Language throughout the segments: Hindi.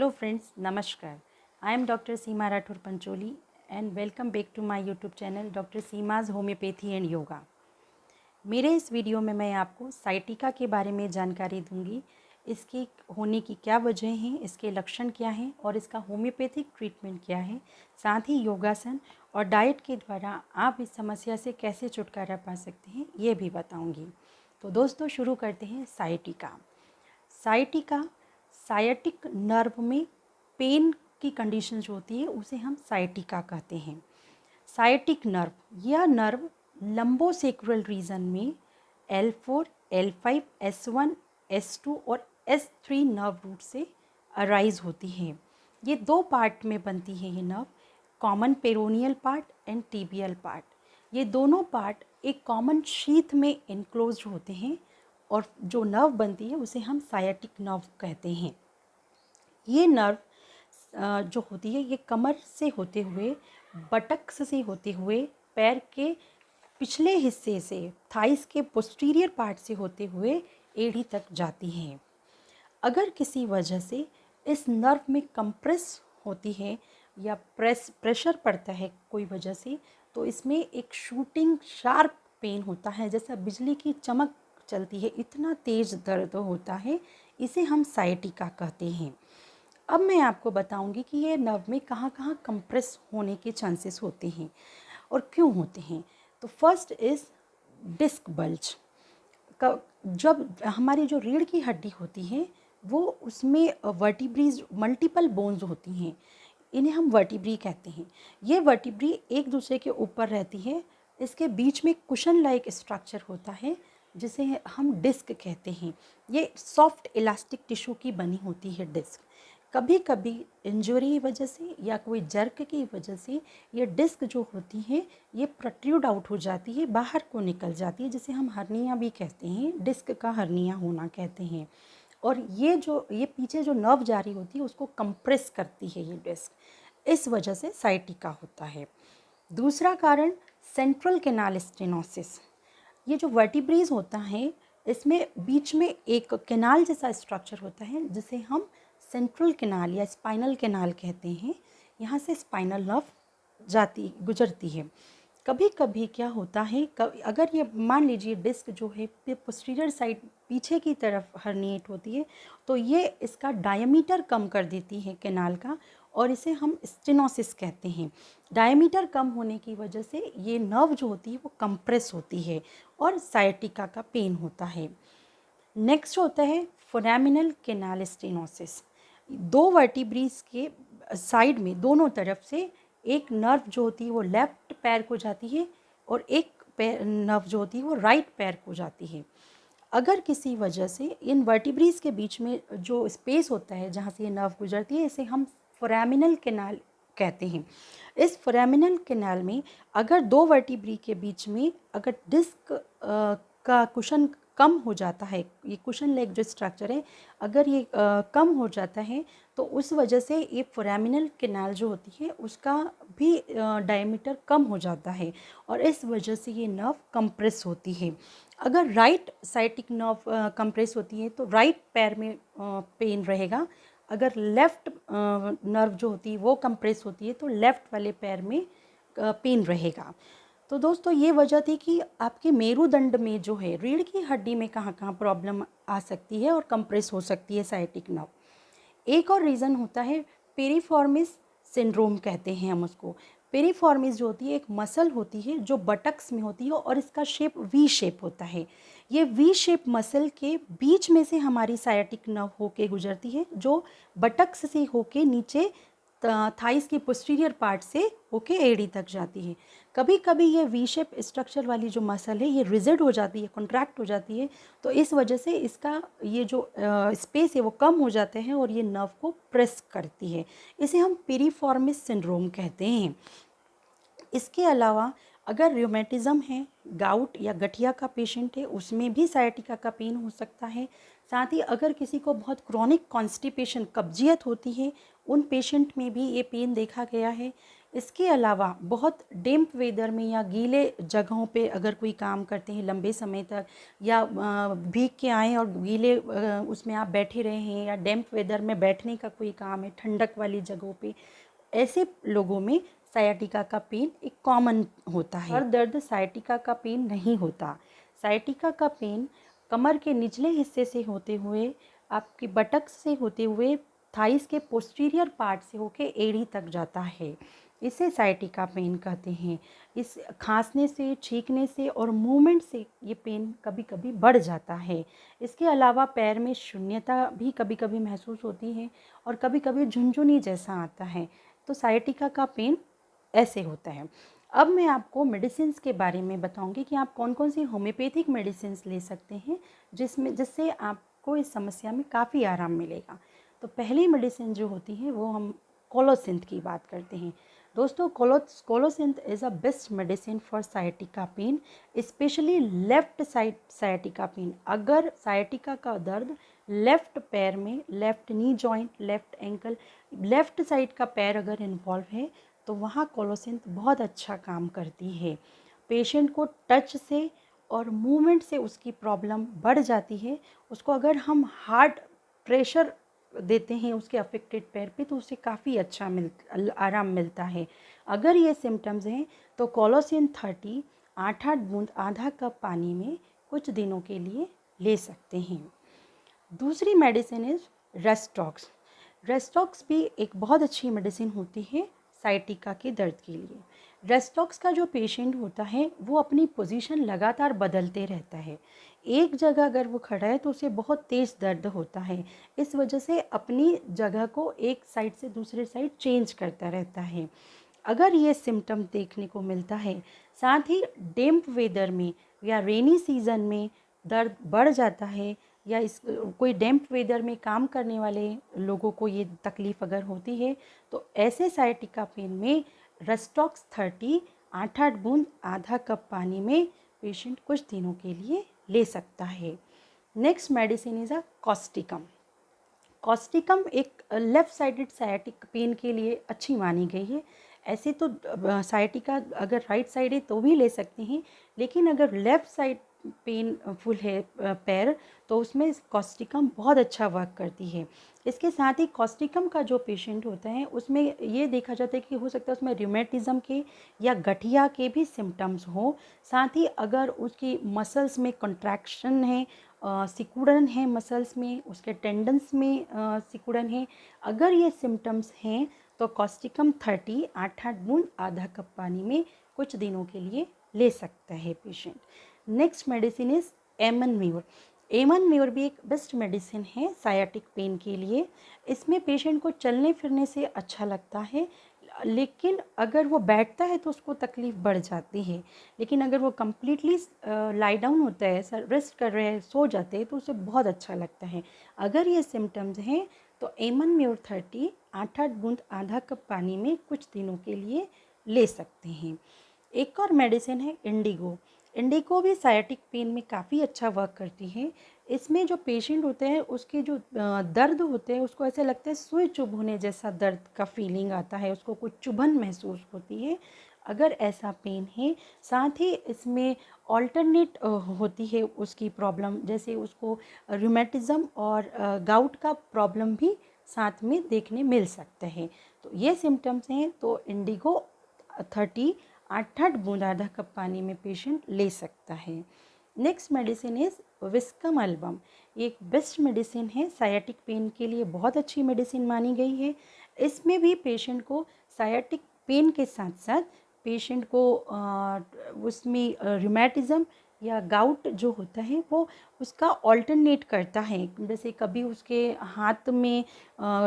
हेलो फ्रेंड्स, नमस्कार। I am doctor Seema Rathore Pancholi and welcome back to my YouTube channel doctor Seema's homeopathy and yoga. मेरे इस वीडियो में मैं आपको साइटिका के बारे में जानकारी दूंगी। इसके होने की क्या वजह हैं, इसके लक्षण क्या हैं और इसका होम्योपैथिक ट्रीटमेंट क्या है। साथ ही योगासन और डाइट के द्वारा आप इस समस्या से कैसे छुटकारा पा सकते हैं, ये भी बताऊँगी। तो दोस्तों, शुरू करते हैं साइटिका। साइटिका साइटिक नर्व में पेन की कंडीशन जो होती है उसे हम साइटिका कहते हैं। साइटिक नर्व, यह नर्व लंबोसेक्रुअल रीजन में L4, L5, S1, S2 और S3 नर्व रूट से अराइज होती है। ये दो पार्ट में बनती है ये nerve, common peroneal part and tibial part. ये दोनों पार्ट एक कॉमन शीथ में इनक्लोज होते हैं और जो नर्व बनती है उसे हम साइटिक नर्व कहते हैं। ये नर्व जो होती है ये कमर से होते हुए, बटक्स से होते हुए, पैर के पिछले हिस्से से, थाइस के पोस्टीरियर पार्ट से होते हुए एड़ी तक जाती हैं। अगर किसी वजह से इस नर्व में कंप्रेस होती है या प्रेशर पड़ता है कोई वजह से, तो इसमें एक शूटिंग शार्प पेन होता है, जैसा बिजली की चमक चलती है, इतना तेज़ दर्द होता है। इसे हम साइटिका कहते हैं। अब मैं आपको बताऊंगी कि ये नर्व में कहाँ कहाँ कंप्रेस होने के चांसेस होते हैं और क्यों होते हैं। तो फर्स्ट इज़ डिस्क बल्ज। जब हमारी जो रीढ़ की हड्डी होती है वो उसमें वर्टिब्रीज मल्टीपल बोन्स होती हैं, इन्हें हम वर्टिब्री कहते हैं। ये वर्टिब्री एक दूसरे के ऊपर रहती है, इसके बीच में कुशन लाइक स्ट्रक्चर होता है जिसे हम डिस्क कहते हैं। ये सॉफ्ट इलास्टिक टिश्यू की बनी होती है डिस्क। कभी कभी इंजरी की वजह से या कोई जर्क की वजह से ये डिस्क जो होती है ये प्रोट्रूड आउट हो जाती है, बाहर को निकल जाती है, जिसे हम हर्निया भी कहते हैं, डिस्क का हर्निया होना कहते हैं। और ये पीछे जो नर्व जारी होती है उसको कंप्रेस करती है ये डिस्क, इस वजह से साइटिका होता है। दूसरा कारण सेंट्रल कैनाल स्टेनोसिस। ये जो वर्टिब्रीज होता है इसमें बीच में एक कैनाल जैसा स्ट्रक्चर होता है जिसे हम सेंट्रल कैनाल या स्पाइनल कैनाल कहते हैं। यहाँ से स्पाइनल नर्व गुजरती है। कभी कभी क्या होता है, अगर ये मान लीजिए डिस्क जो है पोस्टीरियर साइड पीछे की तरफ हर्निएट होती है तो ये इसका डायमीटर कम कर देती है कैनाल का, और इसे हम स्टेनोसिस कहते हैं। डायमीटर कम होने की वजह से ये नर्व जो होती है वो कंप्रेस होती है और साइटिका का पेन होता है। नेक्स्ट होता है फोरामिनल कैनाल स्टेनोसिस। दो वर्टिब्रीज के साइड में दोनों तरफ से एक नर्व जो होती है वो लेफ्ट पैर को जाती है और एक नर्व जो होती है वो राइट पैर को जाती है। अगर किसी वजह से इन वर्टिब्रीज के बीच में जो स्पेस होता है जहाँ से ये नर्व गुजरती है इसे हम फोरामिनल कैनाल कहते हैं। इस फोरामिनल कैनाल में अगर दो वर्टिब्री के बीच में अगर डिस्क का कुशन कम हो जाता है, ये कुशन लेग जो स्ट्रक्चर है अगर ये कम हो जाता है तो उस वजह से ये फोरामिनल कैनाल जो होती है उसका भी डायमीटर कम हो जाता है और इस वजह से ये नर्व कंप्रेस होती है। अगर राइट साइटिक नर्व कंप्रेस होती है तो राइट पैर में पेन रहेगा। अगर लेफ़्ट नर्व जो होती है वो कंप्रेस होती है तो लेफ़्ट वाले पैर में पेन रहेगा। तो दोस्तों, ये वजह थी कि आपके मेरुदंड में जो है रीढ़ की हड्डी में कहाँ कहाँ प्रॉब्लम आ सकती है और कंप्रेस हो सकती है साइटिक नर्व। एक और रीज़न होता है पेरिफॉर्मिस सिंड्रोम कहते हैं हम उसको। पेरिफॉर्मिस जो होती है एक मसल होती है जो बटक्स में होती है और इसका शेप वी शेप होता है। ये वी शेप मसल के बीच में से हमारी साइटिक नर्व होके गुजरती है जो बटक्स से होके नीचे थाइस की पोस्टीरियर पार्ट से होके एड़ी तक जाती है। कभी कभी ये वी शेप स्ट्रक्चर वाली जो मसल है ये रिजिड हो जाती है, कॉन्ट्रैक्ट हो जाती है, तो इस वजह से इसका ये जो स्पेस है वो कम हो जाते हैं और ये नर्व को प्रेस करती है। इसे हम पेरिफॉर्मिस सिंड्रोम कहते हैं। इसके अलावा अगर रूमेटिज़म है, गाउट या गठिया का पेशेंट है, उसमें भी साइटिका का पेन हो सकता है। साथ ही अगर किसी को बहुत क्रॉनिक कॉन्स्टिपेशन कब्जियत होती है उन पेशेंट में भी ये पेन देखा गया है। इसके अलावा बहुत डैम्प वेदर में या गीले जगहों पे अगर कोई काम करते हैं लंबे समय तक, या भीग के आएँ और गीले उसमें आप बैठे रहे हैं, या डैम्प वेदर में बैठने का कोई काम है ठंडक वाली जगहों पे, ऐसे लोगों में सायाटिका का पेन एक कॉमन होता है। हर दर्द सायाटिका का पेन नहीं होता। सायाटिका का पेन कमर के निचले हिस्से से होते हुए, आपकी बटक्स से होते हुए, थाइस के पोस्टीरियर पार्ट से होके एड़ी तक जाता है। इसे सायाटिका पेन कहते हैं। इस खांसने से, छींकने से और मूवमेंट से ये पेन कभी कभी बढ़ जाता है। इसके अलावा पैर में शून्यता भी कभी कभी महसूस होती है और कभी कभी झुनझुनी जैसा आता है। तो सायाटिका का पेन ऐसे होता है। अब मैं आपको मेडिसिन्स के बारे में बताऊंगी कि आप कौन कौन सी होम्योपैथिक मेडिसिन्स ले सकते हैं जिससे आपको इस समस्या में काफ़ी आराम मिलेगा। तो पहली मेडिसिन जो होती है वो हम कोलोसिंथ की बात करते हैं। दोस्तों, colocynth is a best medicine for sciatica pain, specially left side sciatica pain. अगर सायाटिका का दर्द लेफ़्ट पैर में, left knee joint, left ankle, left side का पैर अगर इन्वॉल्व है तो वहाँ कोलोसिंथ बहुत अच्छा काम करती है। पेशेंट को टच से और मूवमेंट से उसकी प्रॉब्लम बढ़ जाती है। उसको अगर हम हार्ड प्रेशर देते हैं उसके अफेक्टेड पैर पे तो उसे काफ़ी अच्छा आराम मिलता है। अगर ये सिम्टम्स हैं तो कोलोसिन 30 8-8 बूंद आधा कप पानी में कुछ दिनों के लिए ले सकते हैं। दूसरी मेडिसिन इज़ रेस्टॉक्स। रेस्टॉक्स भी एक बहुत अच्छी मेडिसिन होती है सायाटिका के दर्द के लिए। रेस्टॉक्स का जो पेशेंट होता है वो अपनी पोजीशन लगातार बदलते रहता है। एक जगह अगर वो खड़ा है तो उसे बहुत तेज़ दर्द होता है। इस वजह से अपनी जगह को एक साइड से दूसरे साइड चेंज करता रहता है। अगर ये सिम्टम देखने को मिलता है, साथ ही डैम्प वेदर में या रेनी सीज़न में दर्द बढ़ जाता है, या इस कोई डैम्प वेदर में काम करने वाले लोगों को ये तकलीफ़ अगर होती है तो ऐसे सायाटिका पेन में रेस्टॉक्स 30 8-8 बूंद आधा कप पानी में पेशेंट कुछ दिनों के लिए ले सकता है। Next medicine is a Causticum. Causticum एक लेफ़्ट साइडेड सायाटिक पेन के लिए अच्छी मानी गई है। ऐसे तो सायाटिका अगर राइट साइड है तो भी ले सकते हैं, लेकिन अगर लेफ़्ट साइड पेन फुल है पैर तो उसमें कॉस्टिकम बहुत अच्छा वर्क करती है। इसके साथ ही कॉस्टिकम का जो पेशेंट होता है उसमें ये देखा जाता है कि हो सकता है उसमें रूमेटिज़म के या गठिया के भी सिम्टम्स हो। साथ ही अगर उसकी मसल्स में कंट्रैक्शन है, सिकुड़न है मसल्स में, उसके टेंडन्स में सिकुड़न है, अगर ये सिम्टम्स हैं तो कॉस्टिकम 30 8-8 बूंद आधा कप पानी में कुछ दिनों के लिए ले सकता है पेशेंट। नेक्स्ट मेडिसिन इज़ एमन म्योर। एमन म्योर भी एक बेस्ट मेडिसिन है सायाटिक पेन के लिए। इसमें पेशेंट को चलने फिरने से अच्छा लगता है, लेकिन अगर वो बैठता है तो उसको तकलीफ़ बढ़ जाती है। लेकिन अगर वो कम्प्लीटली लाई डाउन होता है, रेस्ट कर रहे हैं, सो जाते हैं तो उसे बहुत अच्छा लगता है। अगर ये सिम्टम्स हैं तो एमन म्योर 30 8-8 बूंद आधा कप पानी में कुछ दिनों के लिए ले सकते हैं। एक और मेडिसिन है इंडिगो। इंडिगो भी सायाटिक पेन में काफ़ी अच्छा वर्क करती है। इसमें जो पेशेंट होते हैं उसके जो दर्द होते हैं उसको ऐसे लगता है सुई चुभ होने जैसा दर्द का फीलिंग आता है, उसको कुछ चुभन महसूस होती है। अगर ऐसा पेन है, साथ ही इसमें ऑल्टरनेट होती है उसकी प्रॉब्लम, जैसे उसको रूमेटिज़म और गाउट का प्रॉब्लम भी साथ में देखने मिल सकता है। तो ये सिम्टम्स हैं तो इंडिगो 30 8-8 बूंद आधा कप पानी में पेशेंट ले सकता है। Next medicine is Viscum album. ये एक बेस्ट मेडिसिन है, सायाटिक पेन के लिए बहुत अच्छी मेडिसिन मानी गई है। इसमें भी पेशेंट को सायाटिक पेन के साथ साथ पेशेंट को उसमें रूमेटिज़म या गाउट जो होता है वो उसका ऑल्टरनेट करता है। जैसे कभी उसके हाथ में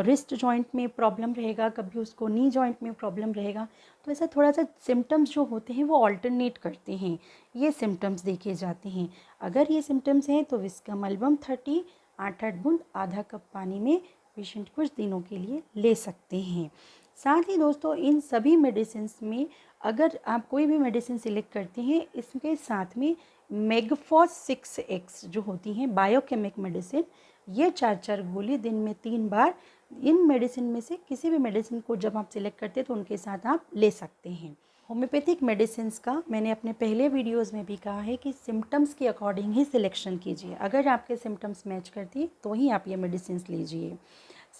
रिस्ट जॉइंट में प्रॉब्लम रहेगा, कभी उसको नी जॉइंट में प्रॉब्लम रहेगा, तो ऐसा थोड़ा सा सिम्टम्स जो होते हैं वो ऑल्टरनेट करते हैं, ये सिम्टम्स देखे जाते हैं। अगर ये सिम्टम्स हैं तो विस्कम एल्बम 30 8-8 बूंद आधा कप पानी में पेशेंट कुछ दिनों के लिए ले सकते हैं। साथ ही दोस्तों, इन सभी मेडिसिन्स में अगर आप कोई भी मेडिसिन सिलेक्ट करते हैं, इसके साथ में मेगफॉस 6X जो होती हैं बायोकेमिक मेडिसिन, ये 4-4 गोली दिन में 3 बार इन मेडिसिन में से किसी भी मेडिसिन को जब आप सिलेक्ट करते हैं तो उनके साथ आप ले सकते हैं। होम्योपैथिक मेडिसिन्स का मैंने अपने पहले वीडियोस में भी कहा है कि सिम्टम्स के अकॉर्डिंग ही सिलेक्शन कीजिए। अगर आपके सिम्टम्स मैच करती है तो ही आप ये मेडिसिन्स लीजिए।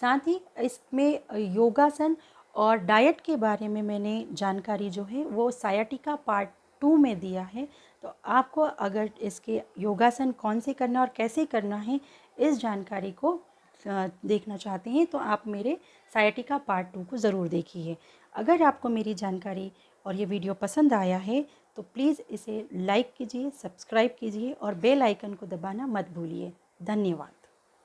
साथ ही इसमें योगासन और डाइट के बारे में मैंने जानकारी जो है वो सायाटिका पार्ट 2 में दिया है। तो आपको अगर इसके योगासन कौन से करना और कैसे करना है इस जानकारी को देखना चाहते हैं तो आप मेरे सायाटिका पार्ट 2 को ज़रूर देखिए। अगर आपको मेरी जानकारी और ये वीडियो पसंद आया है तो प्लीज़ इसे लाइक कीजिए, सब्सक्राइब कीजिए और बेल आइकन को दबाना मत भूलिए। धन्यवाद।